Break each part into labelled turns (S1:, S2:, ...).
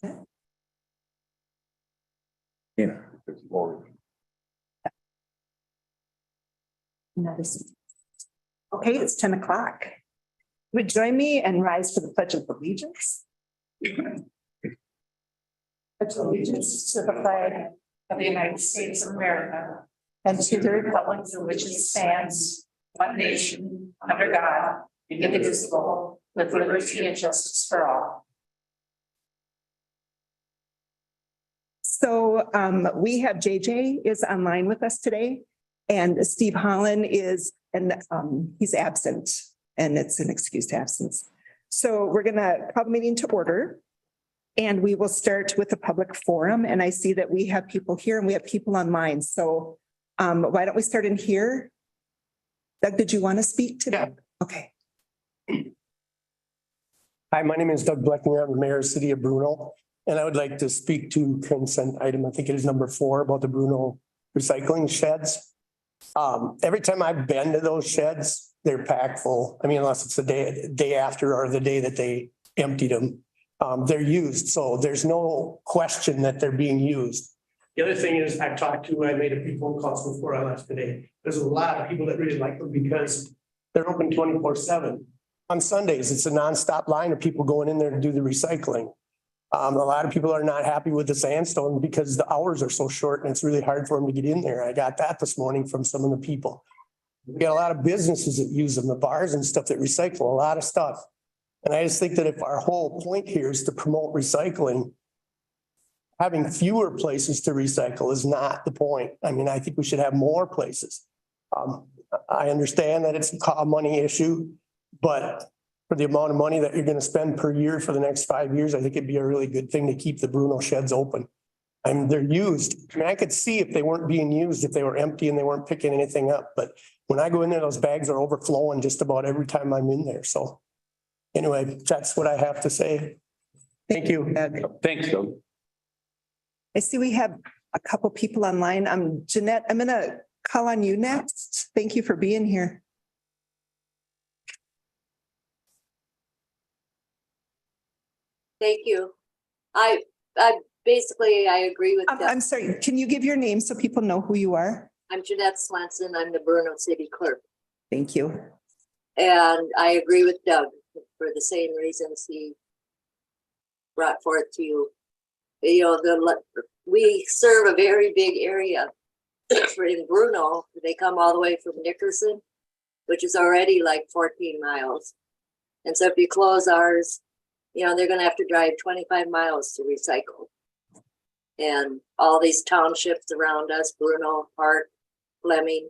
S1: Yeah.
S2: Okay, it's 10 o'clock. Would join me and rise for the Pledge of Allegiance. Pledge of allegiance to the flag of the United States of America and to the republic for which it stands, one nation, under God, indivisible, with liberty and justice for all. So we have JJ is online with us today, and Steve Holland is, and he's absent, and it's an excused absence. So we're gonna call the meeting to order, and we will start with the public forum. And I see that we have people here and we have people online. So why don't we start in here? Doug, did you want to speak to that? Okay.
S3: Hi, my name is Doug Bleckner. I'm the mayor of the city of Bruno, and I would like to speak to consent item, I think it is number 4, about the Bruno recycling sheds. Every time I've been to those sheds, they're packed full. I mean, unless it's the day after or the day that they emptied them. They're used, so there's no question that they're being used. The other thing is, I made a few phone calls before I left today. There's a lot of people that really like them because they're open 24/7. On Sundays, it's a nonstop line of people going in there to do the recycling. A lot of people are not happy with the sandstone because the hours are so short and it's really hard for them to get in there. I got that this morning from some of the people. We got a lot of businesses that use them, the bars and stuff that recycle a lot of stuff. And I just think that if our whole point here is to promote recycling, having fewer places to recycle is not the point. I mean, I think we should have more places. I understand that it's a money issue, but for the amount of money that you're going to spend per year for the next 5 years, I think it'd be a really good thing to keep the Bruno sheds open. I mean, they're used. I mean, I could see if they weren't being used, if they were empty and they weren't picking anything up. But when I go in there, those bags are overflowing just about every time I'm in there. So anyway, that's what I have to say. Thank you.
S1: Thanks, Doug.
S2: I see we have a couple people online. Jeanette, I'm gonna call on you next. Thank you for being here.
S4: Thank you. I basically, I agree with that.
S2: I'm sorry, can you give your name so people know who you are?
S4: I'm Jeanette Swenson. I'm the Bruno City Clerk.
S2: Thank you.
S4: And I agree with Doug for the same reasons he brought forth to you. You know, we serve a very big area. For in Bruno, they come all the way from Nickerson, which is already like 14 miles. And so if you close ours, you know, they're going to have to drive 25 miles to recycle. And all these townships around us, Bruno, Hart, Fleming,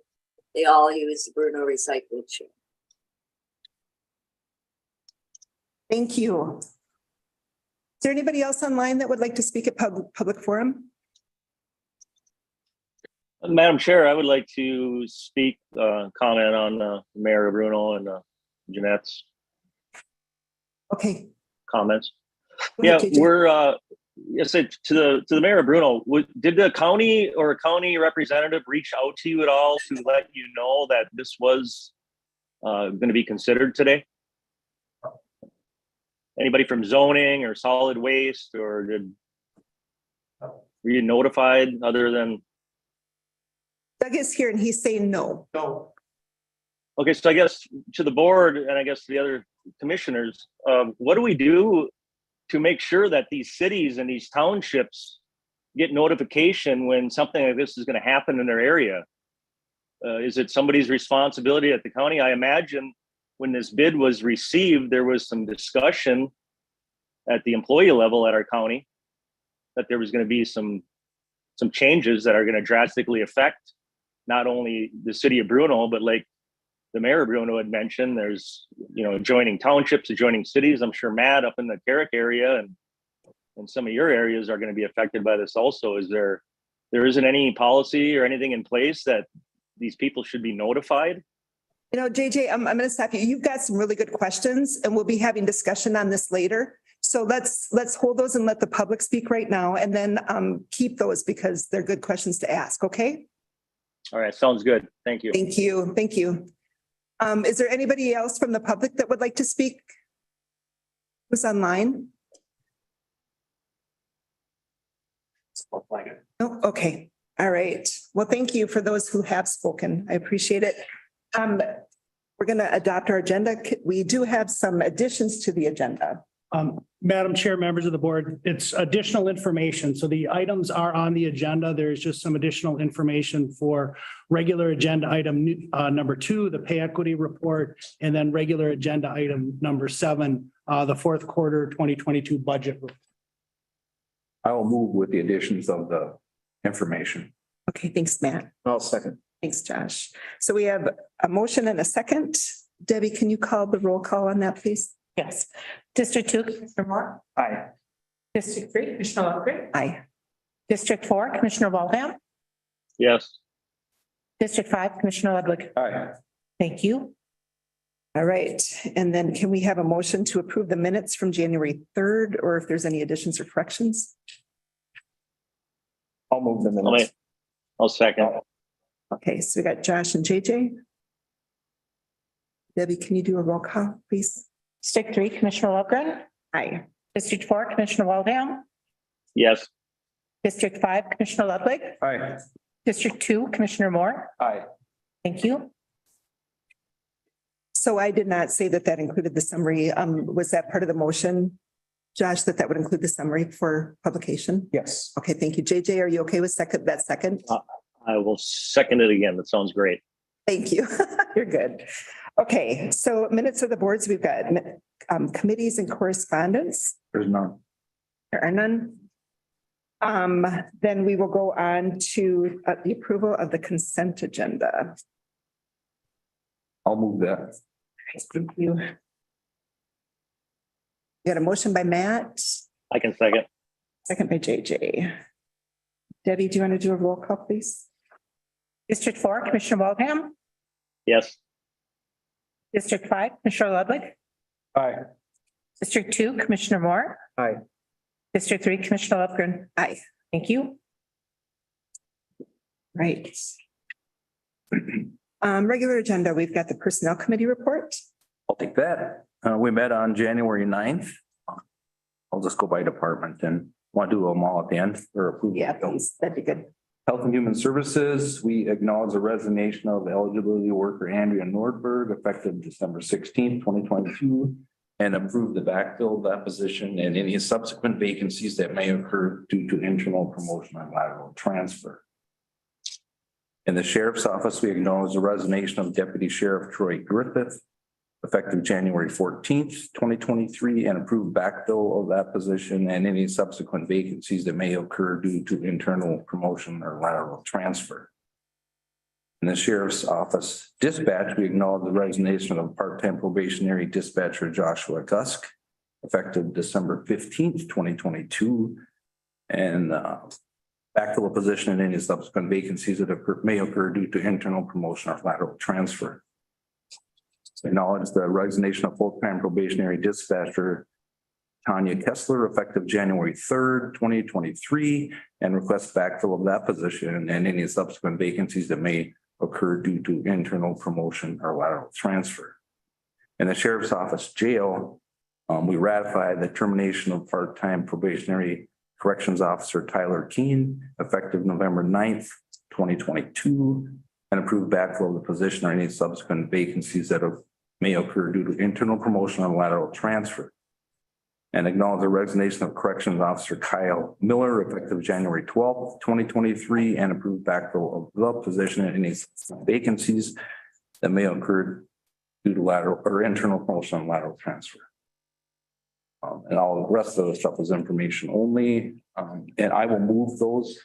S4: they all use the Bruno recycling shed.
S2: Thank you. Is there anybody else online that would like to speak at public forum?
S5: Madam Chair, I would like to speak, comment on Mayor Bruno and Jeanette's
S2: Okay.
S5: comments.
S2: Go ahead,
S5: Yeah,
S2: JJ.
S5: we're yes, to the Mayor Bruno. Did the county or a county representative reach out to you at all to let you know that this was going to be considered today? Anybody from zoning or solid waste, or were you notified other than?
S2: Doug is here and he's saying no.
S3: No.
S5: Okay, so I guess to the board and I guess the other commissioners, what do we do to make sure that these cities and these townships get notification when something like this is going to happen in their area? Is it somebody's responsibility at the county? I imagine when this bid was received, there was some discussion at the employee level at our county that there was going to be some changes that are going to drastically affect not only the city of Bruno, but like the Mayor of Bruno had mentioned, there's, you know, adjoining townships, adjoining cities. I'm sure Matt up in the Carrick area and some of your areas are going to be affected by this also. There isn't any policy or anything in place that these people should be notified?
S2: You know, JJ, I'm going to stop you. You've got some really good questions and we'll be having discussion on this later. So let's hold those and let the public speak right now and then keep those because they're good questions to ask. Okay.
S5: All right. Sounds good. Thank you.
S2: Thank you. Thank you. Is there anybody else from the public that would like to speak? Who's online? Okay, all right. Well, thank you for those who have spoken. I appreciate it. We're going to adopt our agenda. We do have some additions to the agenda.
S6: Madam Chair, members of the board, it's additional information. So the items are on the agenda. There's just some additional information for regular agenda item number 2, the pay equity report, and then regular agenda item number 7, the fourth quarter 2022 budget report.
S1: I will move with the additions of the information.
S2: Okay, thanks, Matt.
S1: I'll second.
S2: Thanks, Josh. So we have a motion and a second. Debbie, can you call the roll call on that, please?
S7: Yes. District 2, Commissioner Moore.
S1: Aye.
S7: District 3, Commissioner Lundgren.
S2: Aye.
S7: District 4, Commissioner Waldham.
S5: Yes.
S7: District 5, Commissioner Ludwig.
S1: Aye.
S7: Thank you.
S2: All right. And then can we have a motion to approve the minutes from January 3rd, or if there's any additions or corrections?
S1: I'll move the minutes.
S5: I'll second.
S2: Okay, so we got Josh and JJ. Debbie, can you do a roll call, please?
S7: District 3, Commissioner Lundgren.
S2: Aye.
S7: District 4, Commissioner Waldham.
S5: Yes.
S7: District 5, Commissioner Ludwig.
S1: Aye.
S7: District 2, Commissioner Moore.
S1: Aye.
S7: Thank you.
S2: So I did not say that included the summary. Was that part of the motion, Josh, that would include the summary for publication?
S1: Yes.
S2: Okay, thank you. JJ, are you okay with that second?
S5: I will second it again. That sounds great.
S2: Thank you. You're good. Okay, so minutes of the boards, we've got committees and correspondence.
S1: There's none.
S2: There are none. Then we will go on to the approval of the consent agenda.
S1: I'll move that.
S2: Thank you. We got a motion by Matt,
S5: I can second.
S2: second by JJ. Debbie, do you want to do a roll call, please?
S7: District 4, Commissioner Waldham.
S5: Yes.
S7: District 5, Commissioner Ludwig.
S1: Aye.
S7: District 2, Commissioner Moore.
S1: Aye.
S7: District 3, Commissioner Lundgren.
S2: Aye.
S7: Thank you.
S2: Right. Regular agenda, we've got the Personnel Committee report.
S1: I'll take that. We met on January 9th. I'll just go by department and want to do them all at the end for approval.
S2: Yeah, please, that'd be good.
S1: Health and Human Services, we acknowledge the resignation of eligibility worker Andrea Nordberg effective December 16th, 2022, and approve the backfill of that position and any subsequent vacancies that may occur due to internal promotion or lateral transfer. In the Sheriff's Office, we acknowledge the resignation of Deputy Sheriff Troy Griffith effective January 14th, 2023, and approve backfill of that position and any subsequent vacancies that may occur due to internal promotion or lateral transfer. In the Sheriff's Office dispatch, we acknowledge the resignation of part-time probationary dispatcher Joshua Gusk effective December 15th, 2022, and backfill a position and any subsequent vacancies that may occur due to internal promotion or lateral transfer. Acknowledge the resignation of full-time probationary dispatcher Tanya Kessler effective January 3rd, 2023, and request backfill of that position and any subsequent vacancies that may occur due to internal promotion or lateral transfer. In the Sheriff's Office jail, we ratify the termination of part-time probationary corrections officer Tyler Keene effective November 9th, 2022, and approve backfill of the position or any subsequent vacancies that may occur due to internal promotion or lateral transfer. And acknowledge the resignation of corrections officer Kyle Miller effective January 12th, 2023, and approve backfill of the position and any vacancies that may occur due to lateral or internal promotion and lateral transfer. And all the rest of the stuff is information only. And I will move those.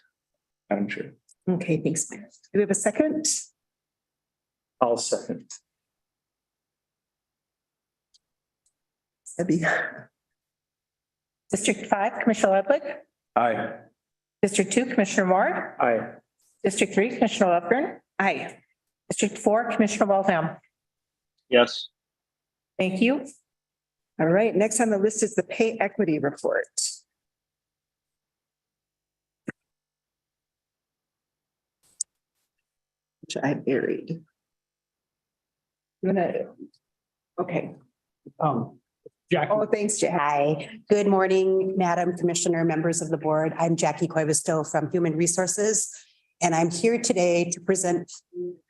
S1: Madam Chair.
S2: Okay, thanks. Do we have a second?
S1: I'll second.
S2: Debbie.
S7: District 5, Commissioner Ludwig.
S1: Aye.
S7: District 2, Commissioner Moore.
S1: Aye.
S7: District 3, Commissioner Lundgren.
S2: Aye.
S7: District 4, Commissioner Waldham.
S5: Yes.
S7: Thank you.
S2: All right, next on the list is the pay equity report. Which I buried. You wanna, okay,
S6: Jackie.
S2: Oh, thanks, Jack.
S8: Hi, good morning, Madam Commissioner, members of the board. I'm Jackie Cuevisto from Human Resources. And I'm here today to present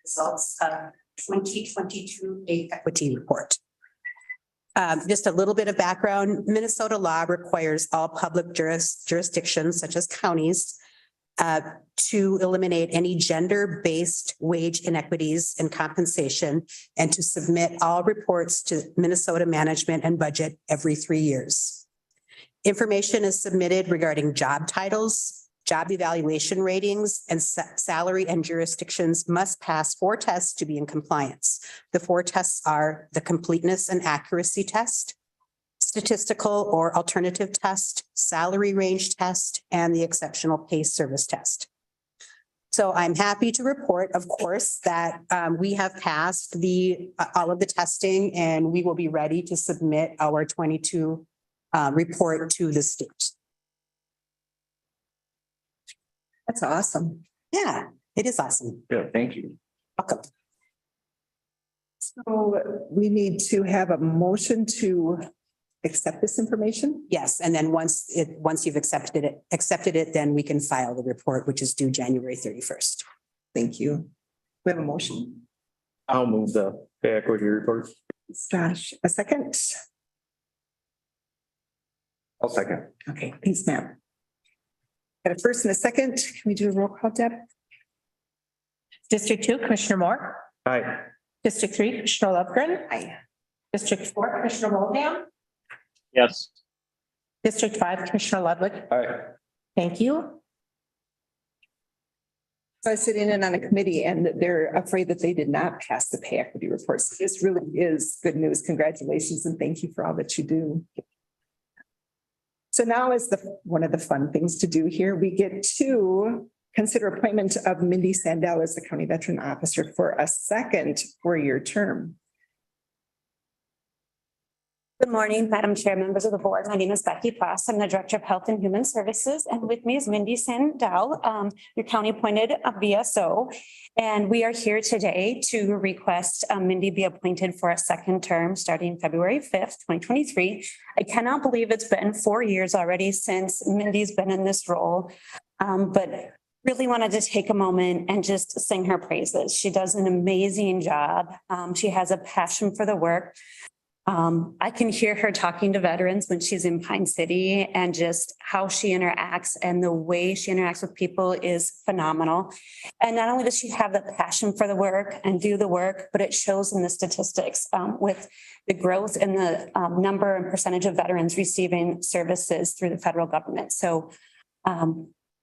S8: results of 2022 Pay Equity Report. Just a little bit of background, Minnesota law requires all public jurisdictions such as counties to eliminate any gender-based wage inequities in compensation and to submit all reports to Minnesota Management and Budget every 3 years. Information is submitted regarding job titles, job evaluation ratings, and salary, and jurisdictions must pass 4 tests to be in compliance. The 4 tests are the completeness and accuracy test, statistical or alternative test, salary range test, and the exceptional pay service test. So I'm happy to report, of course, that we have passed all of the testing and we will be ready to submit our 22 report to the state.
S2: That's awesome.
S8: Yeah, it is awesome.
S1: Yeah, thank you.
S8: Welcome.
S2: So we need to have a motion to accept this information.
S8: Yes, and then once you've accepted it, then we can file the report, which is due January 31st.
S2: Thank you. We have a motion.
S1: I'll move the pay equity report.
S2: Josh, a second.
S1: I'll second.
S2: Okay, thanks, ma'am. Got a first and a second. Can we do a roll call, Deb?
S7: District 2, Commissioner Moore.
S1: Aye.
S7: District 3, Commissioner Lövgren.
S2: Aye.
S7: District 4, Commissioner Waldham.
S5: Yes.
S7: District 5, Commissioner Ludwig.
S1: Aye.
S7: Thank you.
S2: So I sit in on a committee and they're afraid that they did not pass the pay equity reports. This really is good news. Congratulations and thank you for all that you do. So now is one of the fun things to do here. We get to consider appointment of Mindy Sandell as the County Veteran Officer for a second 4-year term.
S9: Good morning, Madam Chair, members of the board. My name is Becky Ploss. I'm the Director of Health and Human Services, and with me is Mindy Sandell, your county appointed VSO. And we are here today to request Mindy be appointed for a second term starting February 5th, 2023. I cannot believe it's been 4 years already since Mindy's been in this role, but really wanted to take a moment and just sing her praises. She does an amazing job. She has a passion for the work. I can hear her talking to veterans when she's in Pine City, and just how she interacts and the way she interacts with people is phenomenal. And not only does she have the passion for the work and do the work, but it shows in the statistics with the growth in the number and percentage of veterans receiving services through the federal government. So I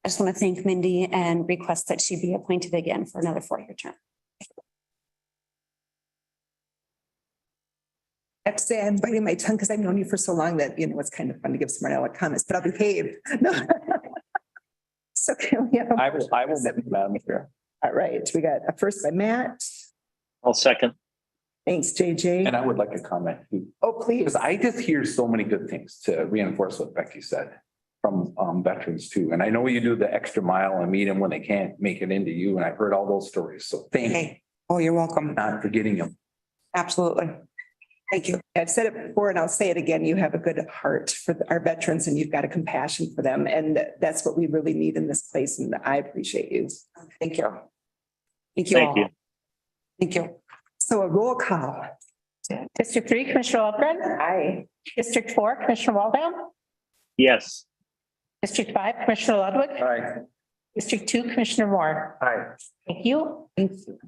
S9: just want to thank Mindy and request that she be appointed again for another 4-year term.
S2: I have to say I'm biting my tongue because I've known you for so long that, it's kind of fun to give smart aleck comments, but I'll behave. No. So can we have?
S1: I will, Madam Chair.
S2: All right, we got a first by Matt.
S5: I'll second.
S2: Thanks, JJ.
S1: And I would like to comment too,
S2: Oh, please.
S1: because I just hear so many good things to reinforce what Becky said from veterans too. And I know you do the extra mile and meet them when they can't make it into you. And I've heard all those stories. So thank you
S2: Okay. Oh, you're welcome.
S1: for not forgetting them.
S2: Absolutely. Thank you. I've said it before and I'll say it again. You have a good heart for our veterans and you've got a compassion for them. And that's what we really need in this place. And I appreciate you. Thank you. Thank you
S5: Thank
S2: all.
S5: you.
S2: Thank you. So a roll call.
S7: District 3, Commissioner Lövgren.
S2: Aye.
S7: District 4, Commissioner Waldham.
S5: Yes.
S7: District 5, Commissioner Ludwig.
S1: Aye.
S7: District 2, Commissioner Moore.
S1: Aye.
S7: Thank you.
S2: Thank you.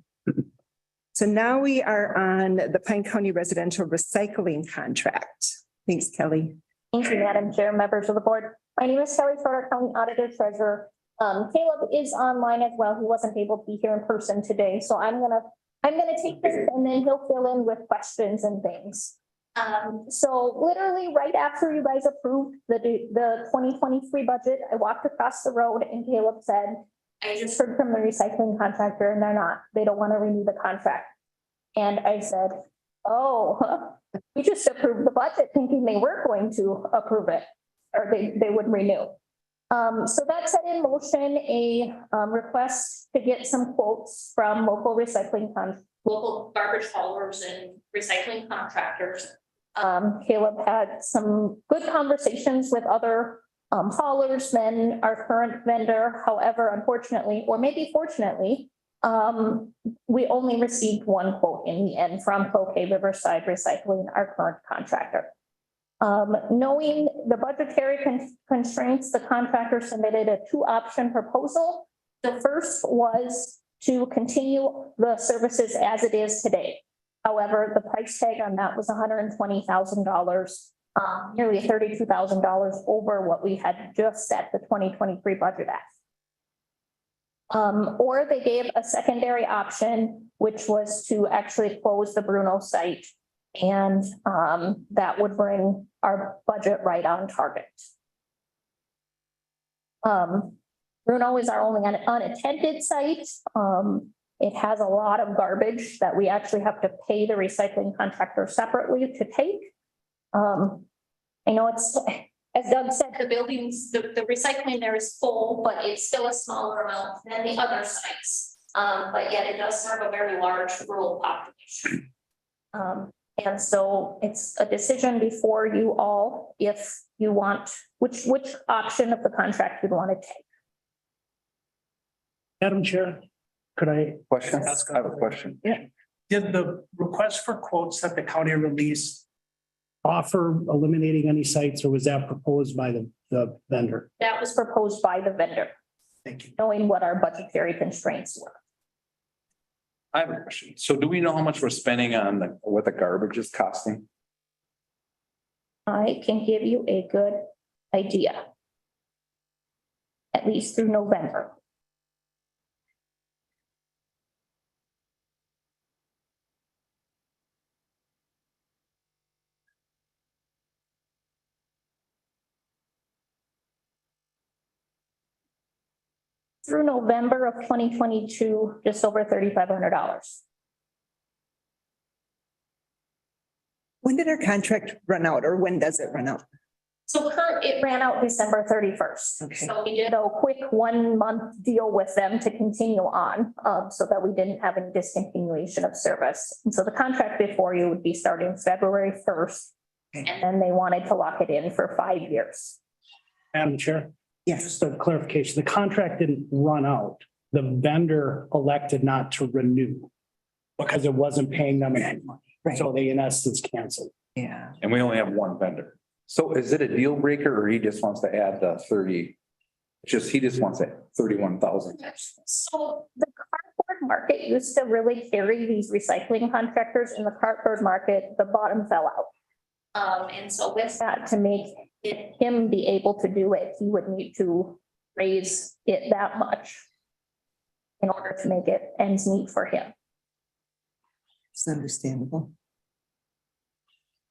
S2: So now we are on the Pine County Residential Recycling Contract. Thanks, Kelly.
S10: Thank you, Madam Chair, members of the board. My name is Kelly Fodor, County Auditor Treasurer. Caleb is online as well. He wasn't able to be here in person today, so I'm gonna take this and then he'll fill in with questions and things. So literally right after you guys approved the 2023 budget, I walked across the road and Caleb said, I just heard from the recycling contractor and they don't want to renew the contract. And I said, oh, we just approved the budget thinking they were going to approve it or they would renew. So that set in motion a request to get some quotes from local garbage haulers and recycling contractors Caleb had some good conversations with other haulers than our current vendor. However, unfortunately, or maybe fortunately, we only received one quote in the end from Cloquet Riverside Recycling, our current contractor. Knowing the budgetary constraints, the contractor submitted a 2-option proposal. The first was to continue the services as it is today. However, the price tag on that was $120,000, nearly $32,000 over what we had just set the 2023 budget at. Or they gave a secondary option, which was to actually close the Bruno site. And that would bring our budget right on target. Bruno is our only unattended site. It has a lot of garbage that we actually have to pay the recycling contractor separately to take. I know it's, as Doug said, the buildings, the recycling there is full, but it's still a smaller amount than the other sites. But yet it does serve a very large rural population. And so it's a decision before you all, if you want, which option of the contract you'd want to take.
S6: Madam Chair, could I?
S1: Question? I have a question.
S6: Yeah. Did the request for quotes that the county released offer eliminating any sites, or was that proposed by the vendor?
S10: That was proposed by the vendor.
S6: Thank you.
S10: Knowing what our budgetary constraints were.
S1: I have a question. So do we know how much we're spending on what the garbage is costing?
S10: I can give you a good idea. At least through November. Through November of 2022, just over $3,500.
S2: When did our contract run out, or when does it run out?
S10: So it ran out December 31st.
S2: Okay.
S10: So we did a quick 1-month deal with them to continue on, so that we didn't have any discontinuation of service. And so the contract before you would be starting February 1st.
S2: Okay.
S10: And then they wanted to lock it in for 5 years.
S6: Madam Chair?
S2: Yes.
S6: Just a clarification, the contract didn't run out. The vendor elected not to renew because it wasn't paying them any money.
S2: Right.
S6: So they in essence canceled.
S2: Yeah.
S1: And we only have one vendor. So is it a deal breaker, or he just wants to add the 30? He just wants that 31,000.
S10: So the cardboard market used to really carry these recycling contractors. In the cardboard market, the bottom fell out. And so with that, to make him be able to do it, he would need to raise it that much in order to make it ends meet for him.
S2: It's understandable.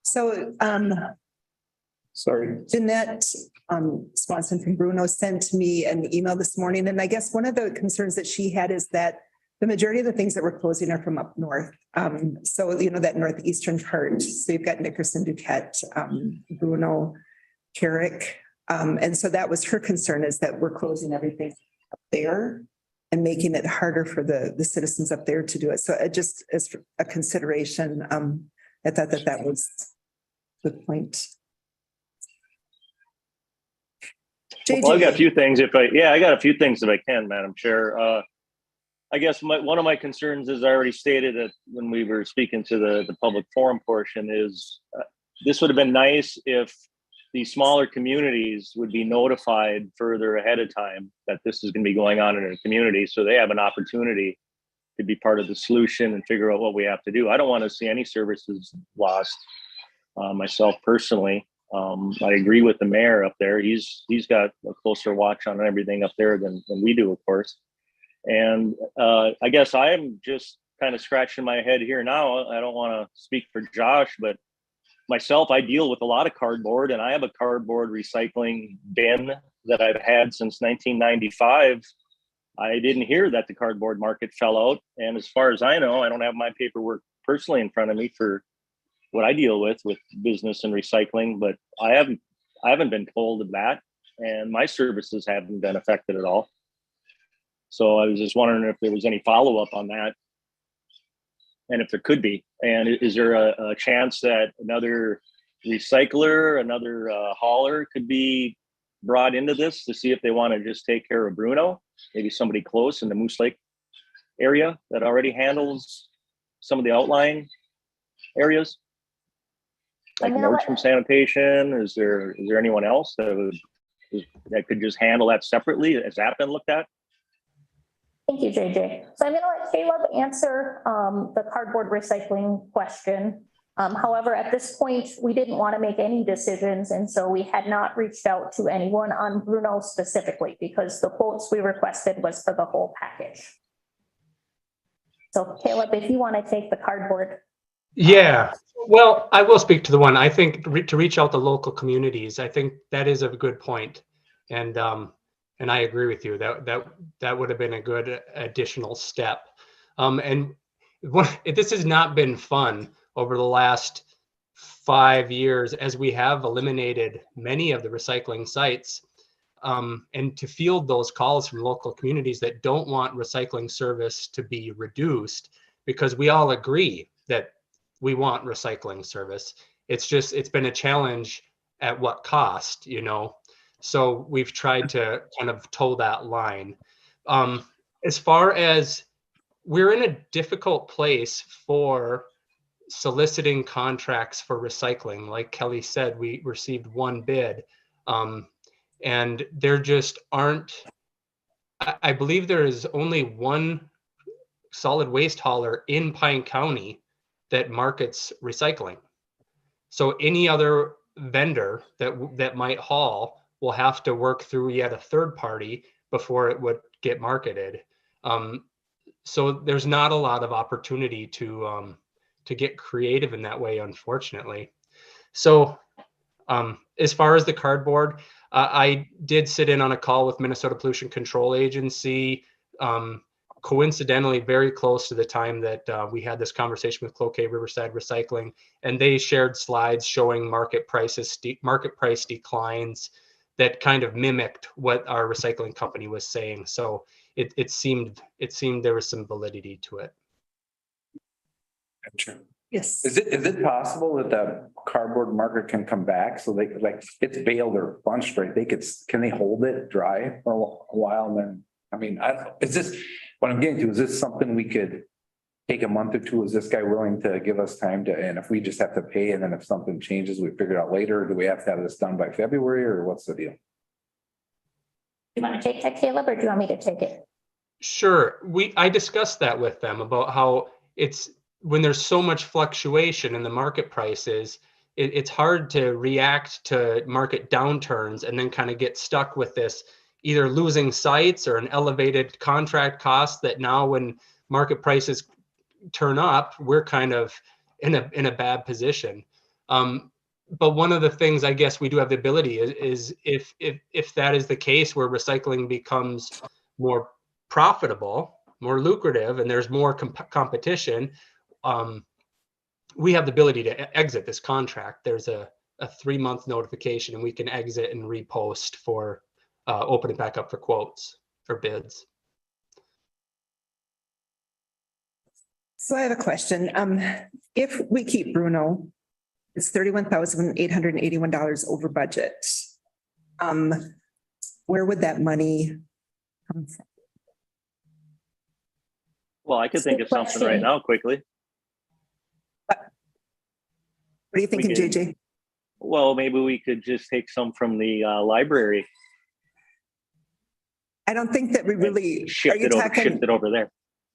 S2: So,
S1: Sorry.
S2: Jeanette Swanson from Bruno sent me an email this morning, and I guess one of the concerns that she had is that the majority of the things that we're closing are from up north. So, you know, that northeastern part. So you've got Nickerson, Duquette, Bruno, Carrick. And so that was her concern, is that we're closing everything up there and making it harder for the citizens up there to do it. So it just is a consideration. I thought that was the point.
S5: Well, I've got a few things I got a few things if I can, Madam Chair. I guess one of my concerns, as I already stated it when we were speaking to the public forum portion, is this would have been nice if the smaller communities would be notified further ahead of time that this is going to be going on in a community, so they have an opportunity to be part of the solution and figure out what we have to do. I don't want to see any services lost. Myself personally, I agree with the mayor up there. He's got a closer watch on everything up there than we do, of course. And I guess I am just kind of scratching my head here now. I don't want to speak for Josh, but myself, I deal with a lot of cardboard, and I have a cardboard recycling bin that I've had since 1995. I didn't hear that the cardboard market fell out. And as far as I know, I don't have my paperwork personally in front of me for what I deal with business and recycling, but I haven't been told of that, and my services haven't been affected at all. So I was just wondering if there was any follow-up on that, and if there could be. And is there a chance that another recycler, another hauler could be brought into this to see if they want to just take care of Bruno? Maybe somebody close in the Moose Lake area that already handles some of the outlying areas? Like
S10: I'm gonna let-
S5: Nordstrom Sanitation, is there anyone else that could just handle that separately? Has that been looked at?
S10: Thank you, JJ. So I'm gonna let Caleb answer the cardboard recycling question. However, at this point, we didn't want to make any decisions, and so we had not reached out to anyone on Bruno specifically because the quotes we requested was for the whole package. So Caleb, if you want to take the cardboard.
S11: Yeah, well, I will speak to the one. I think to reach out to local communities, I think that is a good point. And I agree with you that would have been a good additional step. This has not been fun over the last 5 years as we have eliminated many of the recycling sites. And to field those calls from local communities that don't want recycling service to be reduced, because we all agree that we want recycling service. It's been a challenge at what cost, you know? So we've tried to kind of toe that line. As far as we're in a difficult place for soliciting contracts for recycling, like Kelly said, we received one bid. And there just aren't, I believe there is only one solid waste hauler in Pine County that markets recycling. So any other vendor that might haul will have to work through yet a third party before it would get marketed. So there's not a lot of opportunity to get creative in that way, unfortunately. So as far as the cardboard, I did sit in on a call with Minnesota Pollution Control Agency, coincidentally very close to the time that we had this conversation with Cloquet Riverside Recycling, and they shared slides showing market price declines that kind of mimicked what our recycling company was saying. So it seemed there was some validity to it.
S2: Yes.
S1: Is it possible that the cardboard market can come back? So they like, it's baled or bunched, right? Can they hold it dry for a while and then, I mean, what I'm getting to, is this something we could take a month or two? Is this guy willing to give us time and if we just have to pay and then if something changes, we figure it out later? Do we have to have this done by February or what's the deal?
S10: You want to take that, Caleb, or do you want me to take it?
S11: Sure. I discussed that with them about how it's when there's so much fluctuation in the market prices, it's hard to react to market downturns and then kind of get stuck with this either losing sites or an elevated contract cost that now when market prices turn up, we're kind of in a bad position. But one of the things I guess we do have the ability is if that is the case where recycling becomes more profitable, more lucrative, and there's more competition, we have the ability to exit this contract. There's a 3-month notification and we can exit and repost for open it back up for quotes for bids.
S2: So I have a question. If we keep Bruno, it's $31,881 over budget. Where would that money come from?
S5: Well, I could think of something right now quickly.
S2: What are you thinking, JJ?
S5: Well, maybe we could just take some from the library.
S2: I don't think that we really.
S5: Shift it over there.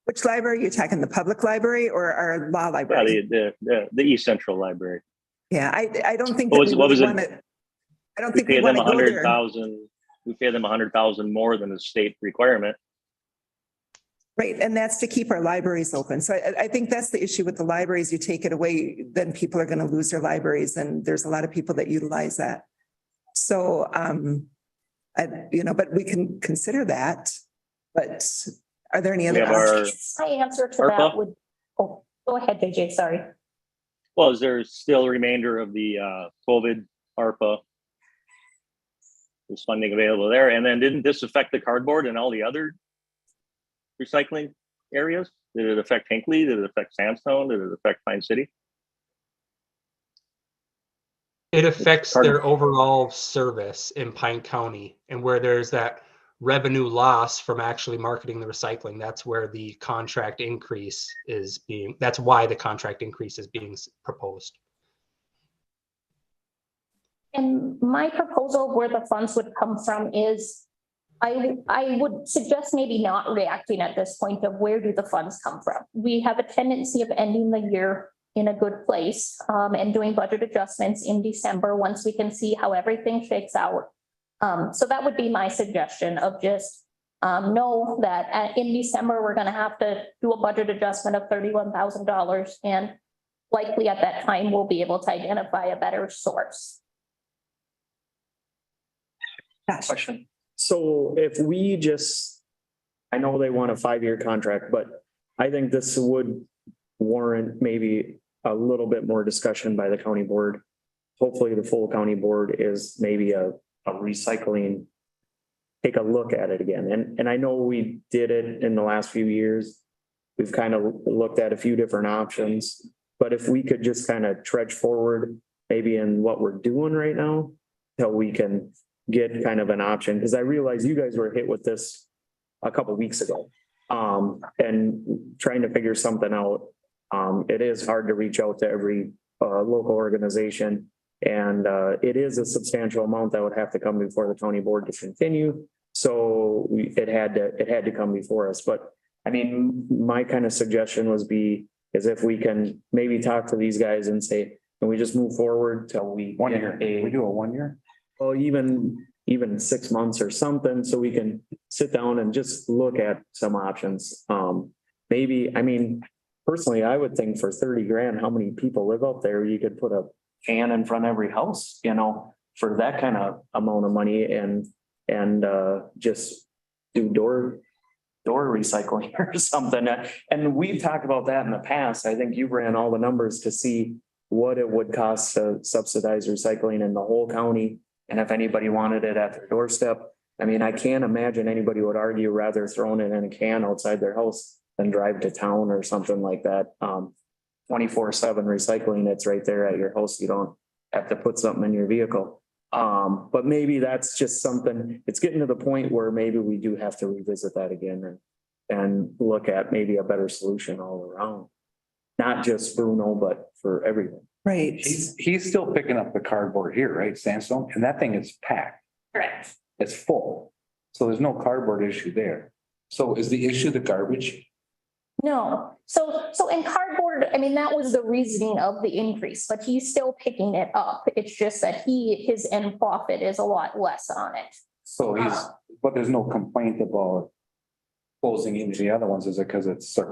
S2: Which library? You're talking the public library or our law library?
S5: Yeah, the East Central Library.
S2: Yeah, I don't think.
S5: What was it?
S2: I don't
S5: We
S2: think we
S5: pay them
S2: want to go there.
S5: $100,000. We pay them $100,000 more than the state requirement.
S2: Right, and that's to keep our libraries open. So I think that's the issue with the libraries. You take it away, then people are going to lose their libraries, and there's a lot of people that utilize that. So, but we can consider that. But are there any other options?
S10: My answer to that would, go ahead, JJ, sorry.
S5: Well, is there still a remainder of the COVID ARPA? There's funding available there. And then didn't this affect the cardboard and all the other recycling areas? Did it affect Hinckley? Did it affect Sandstone? Did it affect Pine City?
S11: It affects their overall service in Pine County, and where there's that revenue loss from actually marketing the recycling, that's where the contract increase is being, that's why the contract increase is being proposed.
S10: And my proposal where the funds would come from is, I would suggest maybe not reacting at this point of where do the funds come from? We have a tendency of ending the year in a good place, and doing budget adjustments in December once we can see how everything shakes out. So that would be my suggestion of just know that in December, we're gonna have to do a budget adjustment of $31,000, and likely at that time, we'll be able to identify a better source.
S12: Question. So if we just, I know they want a 5-year contract, but I think this would warrant maybe a little bit more discussion by the county board. Hopefully the full county board is maybe a recycling, take a look at it again. And I know we did it in the last few years. We've kind of looked at a few different options, but if we could just kind of trudge forward, maybe in what we're doing right now, till we can get kind of an option, because I realize you guys were hit with this a couple of weeks ago. And trying to figure something out. It is hard to reach out to every local organization. And it is a substantial amount that would have to come before the county board to continue. So it had to come before us. But I mean, my kind of suggestion is if we can maybe talk to these guys and say, can we just move forward till we
S1: 1 year? We do a 1 year?
S12: Well, even 6 months or something, so we can sit down and just look at some options. Maybe, I mean, personally, I would think for 30 grand, how many people live up there? You could put a can in front of every house, for that kind of amount of money and just do door recycling or something. And we've talked about that in the past. I think you ran all the numbers to see what it would cost to subsidize recycling in the whole county. And if anybody wanted it at their doorstep, I mean, I can't imagine anybody would argue rather throwing it in a can outside their house than drive to town or something like that. 24/7 recycling, it's right there at your house. You don't have to put something in your vehicle. But maybe that's just something, it's getting to the point where maybe we do have to revisit that again and look at maybe a better solution all around. Not just Bruno, but for everyone.
S2: Right.
S1: He's still picking up the cardboard here, right? Sandstone, and that thing is packed.
S10: Correct.
S1: It's full. So there's no cardboard issue there. So is the issue the garbage?
S10: No, so in cardboard, I mean, that was the reasoning of the increase, but he's still picking it up. It's just that his end profit is a lot less on it.
S1: So but there's no complaint about closing into the other ones. Is it because it's so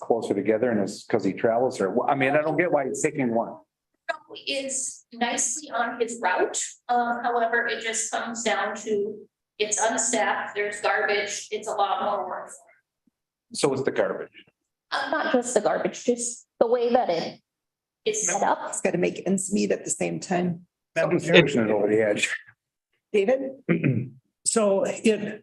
S1: closer together and it's because he travels or, I mean, I don't get why he's taking one.
S10: Is nicely on his route. However, it just comes down to it's unstaffed, there's garbage, it's a lot more work.
S1: So it's the garbage.
S10: Not just the garbage, just the way that it is set up.
S2: It's got to make ends meet at the same time.
S1: Something's pushing it over the edge.
S2: David?
S6: So the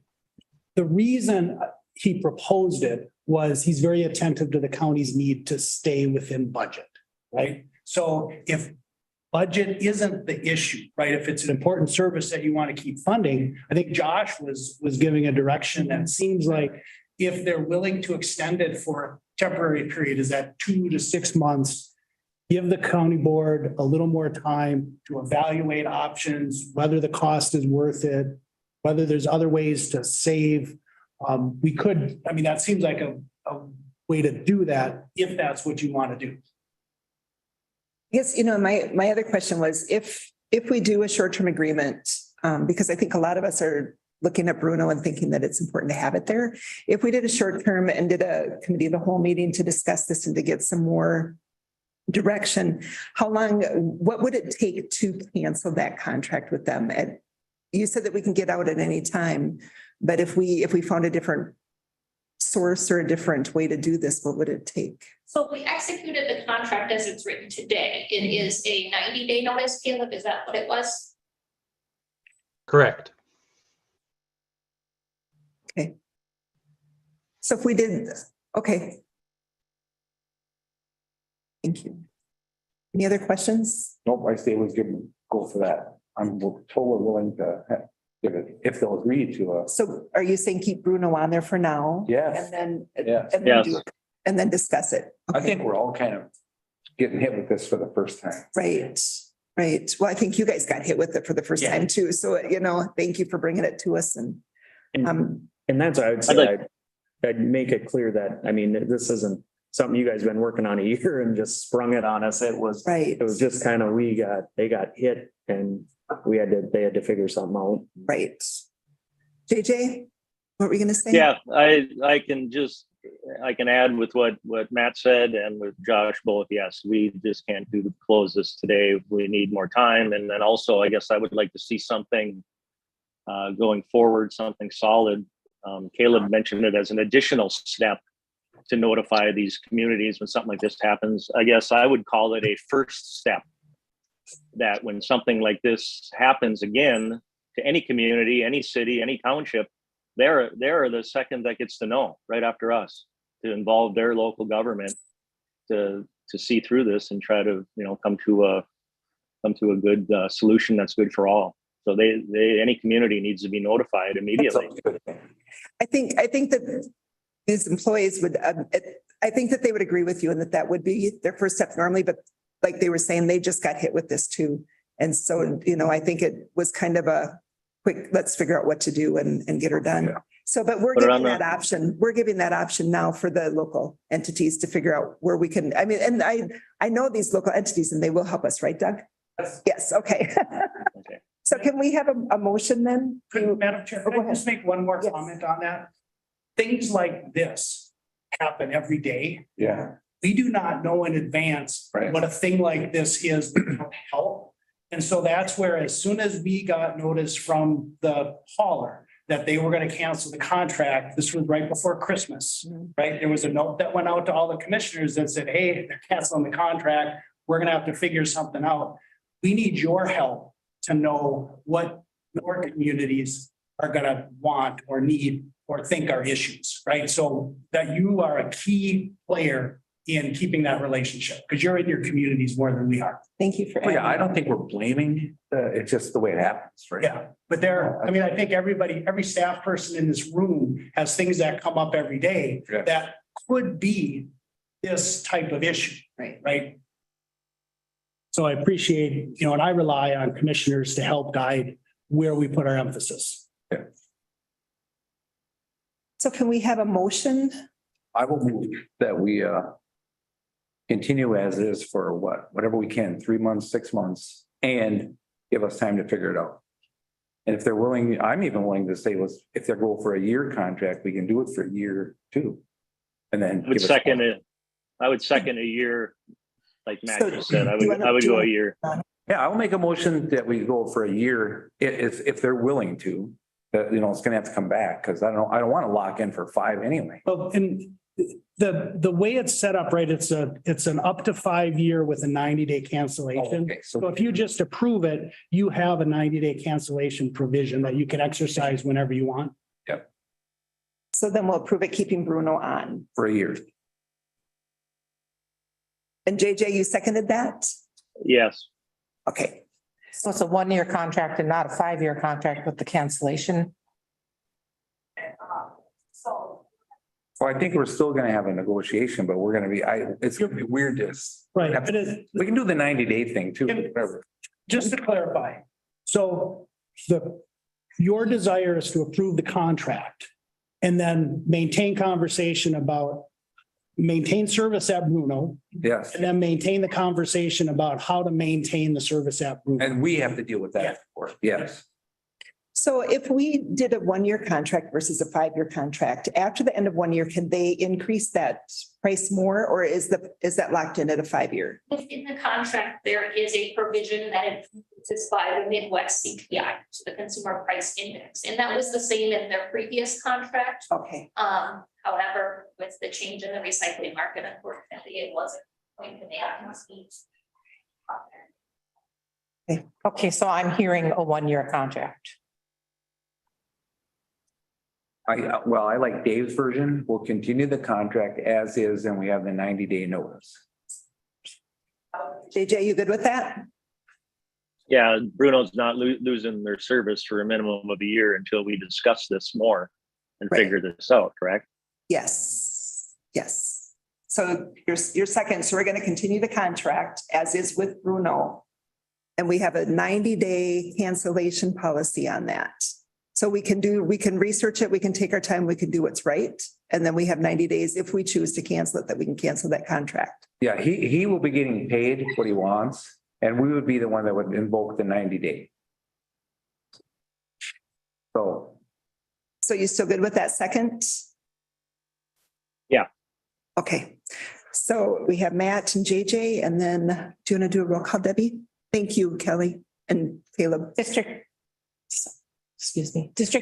S6: reason he proposed it was he's very attentive to the county's need to stay within budget, right? So if budget isn't the issue, right? If it's an important service that you want to keep funding, I think Josh was giving a direction that seems like if they're willing to extend it for a temporary period, is that 2 to 6 months, give the county board a little more time to evaluate options, whether the cost is worth it, whether there's other ways to save. That seems like a way to do that if that's what you want to do.
S2: Yes, my other question was if we do a short-term agreement, because I think a lot of us are looking at Bruno and thinking that it's important to have it there. If we did a short term and did a committee of the whole meeting to discuss this and to get some more direction, what would it take to cancel that contract with them? And you said that we can get out at any time, but if we found a different source or a different way to do this, what would it take?
S10: So we executed the contract as it's written today. It is a 90-day notice, Caleb, is that what it was?
S11: Correct.
S2: Okay. So if we did, okay. Thank you. Any other questions?
S1: Nope, I stay with giving go for that. I'm totally willing to give it, if they'll agree to us.
S2: So are you saying keep Bruno on there for now?
S1: Yes.
S2: And then,
S1: Yes.
S2: and then
S5: Yes.
S2: do it, and then discuss it.
S1: I think we're all kind of getting hit with this for the first time.
S2: Right, right. Well, I think you guys got hit with it for the first
S12: Yeah.
S2: time too. So, thank you for bringing it to us and,
S12: And that's what I would
S5: I'd
S12: say,
S5: like-
S12: I'd make it clear that, I mean, this isn't something you guys been working on a year and just sprung it on us. It was
S2: right,
S12: just kind of, they got hit and they had to figure something out.
S2: right. JJ, what were you gonna say?
S5: Yeah, I can add with what Matt said and with Josh both. Yes, we just can't close this today. We need more time. And then also, I guess I would like to see something going forward, something solid. Caleb mentioned it as an additional step to notify these communities when something like this happens. I guess I would call it a first step, that when something like this happens again to any community, any city, any township, they're the second that gets to know right after us, to involve their local government to see through this and try to, come to a good solution that's good for all. So any community needs to be notified immediately.
S2: I think that these employees would, I think that they would agree with you and that would be their first step normally, but like they were saying, they just got hit with this too. And so, I think it was kind of a quick, let's figure out what to do and get her done.
S1: Yeah.
S2: So, but we're
S5: Put it
S2: giving
S5: on
S2: that option. We're giving that option now for the local entities to figure out where we can, and I know these local entities and they will help us, right, Doug? Yes, okay.
S5: Okay.
S2: So can we have a motion then?
S6: Madam Chair,
S2: Oh,
S6: can
S2: go
S6: I just make one more
S2: Yes.
S6: comment on that? Things like this happen every day.
S1: Yeah.
S6: We do not know in advance
S1: Right.
S6: what a thing like this is to help. And so that's where, as soon as we got notice from the hauler that they were going to cancel the contract, this was right before Christmas, right? There was a note that went out to all the commissioners that said, hey, they're canceling the contract. We're going to have to figure something out. We need your help to know what your communities are going to want or need or think are issues, right? So that you are a key player in keeping that relationship, because you're in your communities more than we are.
S2: Thank you for.
S1: Well, yeah, I
S2: adding
S1: don't think we're blaming, it's just the way it happens, right?
S6: Yeah, but I think every staff person in this room has things that come up every day
S1: Yeah.
S6: that could be this type of issue, right? So I appreciate, and I rely on commissioners to help guide where we put our emphasis.
S2: So can we have a motion?
S1: I will move that we continue as is for whatever we can, 3 months, 6 months, and give us time to figure it out. And if they're willing, I'm even willing to say, if they're going for a year contract, we can do it for a year too. And then.
S5: I would second it. I would second a year, like Matt
S2: So,
S5: just said. I
S2: do you
S5: would
S2: wanna
S5: go
S2: do-
S5: a year.
S1: Yeah, I'll make a motion that we go for a year if they're willing to. That, it's gonna have to come back because I don't want to lock in for 5 anyway.
S6: Well, and the way it's set up, right, it's an up to 5 year with a 90-day cancellation.
S1: Okay,
S6: So
S1: so
S6: if you just approve it, you have a 90-day cancellation provision that you can exercise whenever you want.
S2: So then we'll approve it, keeping Bruno on.
S1: for a year.
S2: And JJ, you seconded that?
S5: Yes.
S2: Okay.
S7: So it's a 1-year contract and not a 5-year contract with the cancellation.
S1: Well, I think we're still gonna have a negotiation, but we're gonna be, it's gonna be weird to.
S6: Right. But it-
S1: We can do the 90-day thing too, whatever.
S6: just to clarify, so your desire is to approve the contract and then maintain conversation about maintain service at Bruno
S1: Yes,
S6: and then maintain the conversation about how to maintain the service at Bruno.
S1: and we have to deal with that, of course. Yes.
S2: So if we did a 1-year contract versus a 5-year contract, after the end of 1 year, can they increase that price more or is that locked in at a 5-year?
S10: Within the contract, there is a provision that is by the Midwest CPI, so the Consumer Price Index, and that was the same in their previous contract.
S2: Okay.
S10: However, with the change in the recycling market, unfortunately, it wasn't going to be.
S7: Okay, so I'm hearing a 1-year contract.
S1: I like Dave's version. We'll continue the contract as is and we have the 90-day notice.
S2: JJ, you good with that?
S5: Yeah, Bruno's not losing their service for a minimum of a year until we discuss this more and
S2: Right.
S5: figure this out, correct?
S2: Yes, yes. So your second, so we're going to continue the contract as is with Bruno. And we have a 90-day cancellation policy on that. So we can research it, we can take our time, we can do what's right. And then we have 90 days if we choose to cancel it, that we can cancel that contract.
S1: Yeah, he will be getting paid what he wants, and we would be the one that would invoke the 90-day. So,
S2: So you still good with that second?
S5: Yeah.
S2: Okay, so we have Matt and JJ, and then do you want to do a roll call, Debbie? Thank you, Kelly and Caleb.
S7: District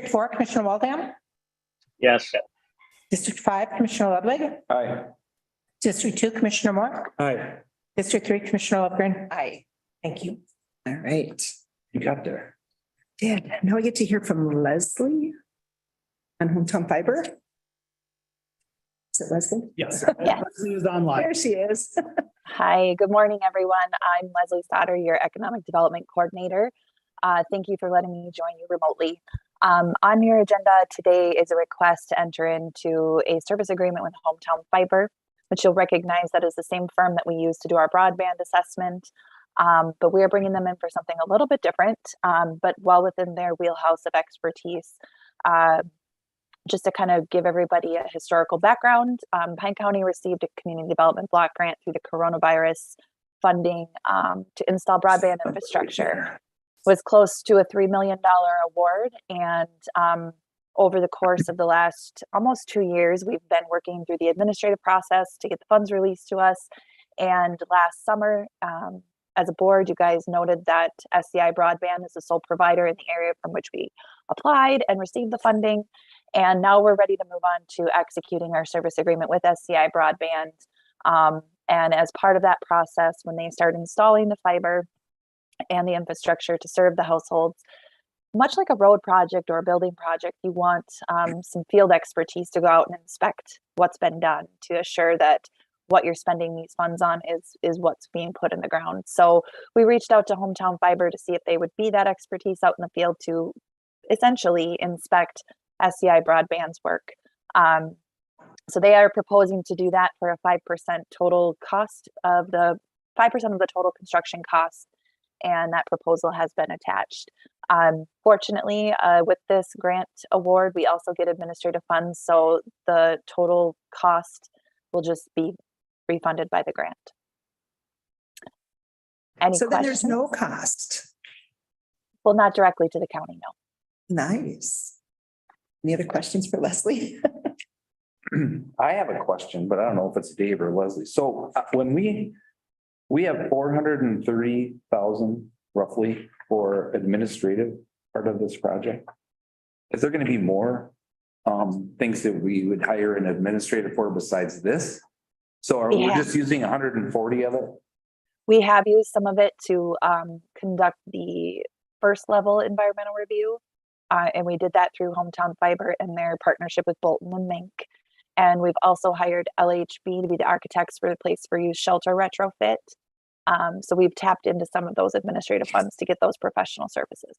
S7: 4, Commissioner Waldam.
S5: Yes.
S7: District 5, Commissioner Ludwig.
S1: aye.
S7: District 2, Commissioner Moore.
S12: Aye.
S7: District 3, Commissioner Lopegren.
S2: Aye.
S7: Thank you.
S2: All right.
S1: You got there.
S2: Did, now we get to hear from Leslie on Hometown Fiber. Is it Leslie?
S6: Yes.
S9: Yes.
S6: Leslie is online.
S2: There she is.
S13: Hi, good morning, everyone. I'm Leslie Stoddard, your Economic Development Coordinator. Thank you for letting me join you remotely. On your agenda today is a request to enter into a service agreement with Hometown Fiber, which you'll recognize that is the same firm that we use to do our broadband assessment. But we are bringing them in for something a little bit different, but well within their wheelhouse of expertise. Just to kind of give everybody a historical background, Pine County received a community development block grant through the coronavirus funding to install broadband infrastructure. It was close to a $3 million award. And over the course of the last almost 2 years, we've been working through the administrative process to get the funds released to us. And last summer, as a board, you guys noted that SCI Broadband is the sole provider in the area from which we applied and received the funding. And now we're ready to move on to executing our service agreement with SCI Broadband. And as part of that process, when they start installing the fiber and the infrastructure to serve the households, much like a road project or a building project, you want some field expertise to go out and inspect what's been done to assure that what you're spending these funds on is what's being put in the ground. So we reached out to Hometown Fiber to see if they would be that expertise out in the field to essentially inspect SCI Broadband's work. So they are proposing to do that for a 5% total cost of the 5% of the total construction cost, and that proposal has been attached. Fortunately, with this grant award, we also get administrative funds, so the total cost will just be refunded by the grant. Any
S2: So then there's
S13: questions?
S2: no cost.
S13: Well, not directly to the county, no.
S2: Nice. Any other questions for Leslie?
S1: I have a question, but I don't know if it's Dave or Leslie. So when we have 430,000 roughly for administrative part of this project. Is there going to be more things that we would hire an administrator for besides this? So are we
S13: Yeah.
S1: just using 140 of it?
S13: We have used some of it to conduct the first level environmental review. And we did that through Hometown Fiber and their partnership with Bolton and Mink. And we've also hired LHB to be the architects for the Place for Use shelter retrofit. So we've tapped into some of those administrative funds to get those professional services.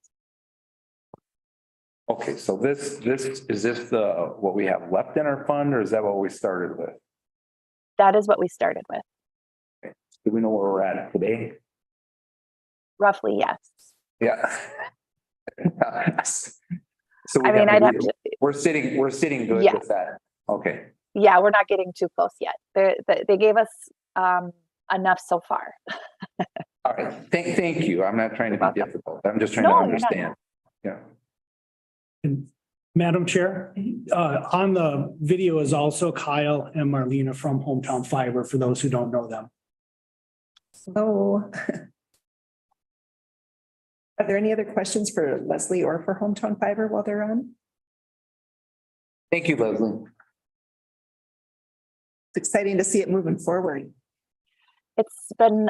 S1: Okay, so this is this the what we have left in our fund, or is that what we started with?
S13: That is what we started with.
S1: Do we know where we're at today?
S13: Roughly, yes.
S1: Yeah. So
S13: I mean, I'd have to,
S1: we're sitting good
S13: Yeah.
S1: with that. Okay.
S13: yeah, we're not getting too close yet. They gave us enough so far.
S1: All right. Thank you. I'm not trying to be
S13: welcome.
S1: difficult. I'm just trying to
S13: No, you're not.
S1: understand. Yeah.
S6: Madam Chair, on the video is also Kyle and Marlena from Hometown Fiber, for those who don't know them.
S2: Oh. Are there any other questions for Leslie or for Hometown Fiber while they're on?
S1: Thank you, Leslie.
S2: It's exciting to see it moving forward.
S13: It's been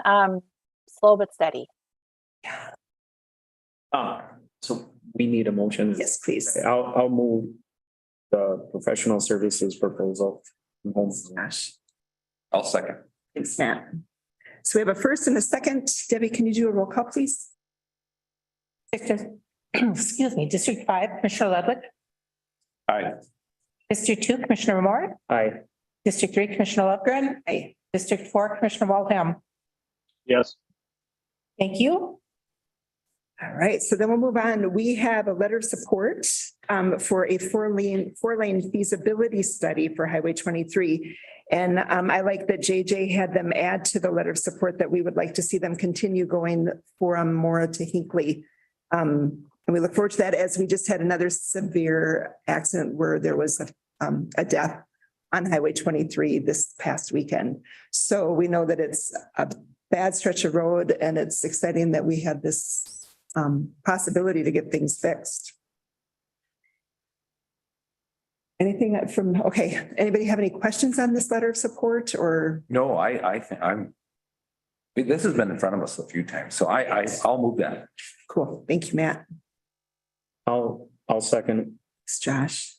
S13: slow but steady.
S12: So we need a motion.
S2: Yes, please.
S12: I'll move the professional services proposal.
S2: Gosh,
S1: I'll second.
S2: thanks, Matt. So we have a first and a second. Debbie, can you do a roll call, please?
S7: Excuse me, District 5, Commissioner Ludwig.
S1: Aye.
S7: District 2, Commissioner Moore.
S12: Aye.
S7: District 3, Commissioner Lovegren.
S2: Aye.
S7: District 4, Commissioner Waldham.
S5: Yes.
S7: Thank you.
S2: All right, so then we'll move on. We have a letter of support for a four-lane feasibility study for Highway 23. And I like that JJ had them add to the letter of support that we would like to see them continue going from Mora to Hinckley. And we look forward to that, as we just had another severe accident where there was a death on Highway 23 this past weekend. So we know that it's a bad stretch of road, and it's exciting that we have this possibility to get things fixed. Anything okay, anybody have any questions on this letter of support or?
S1: No, I think this has been in front of us a few times, so I'll move that.
S2: Cool, thank you, Matt.
S12: I'll second.
S2: Thanks, Josh.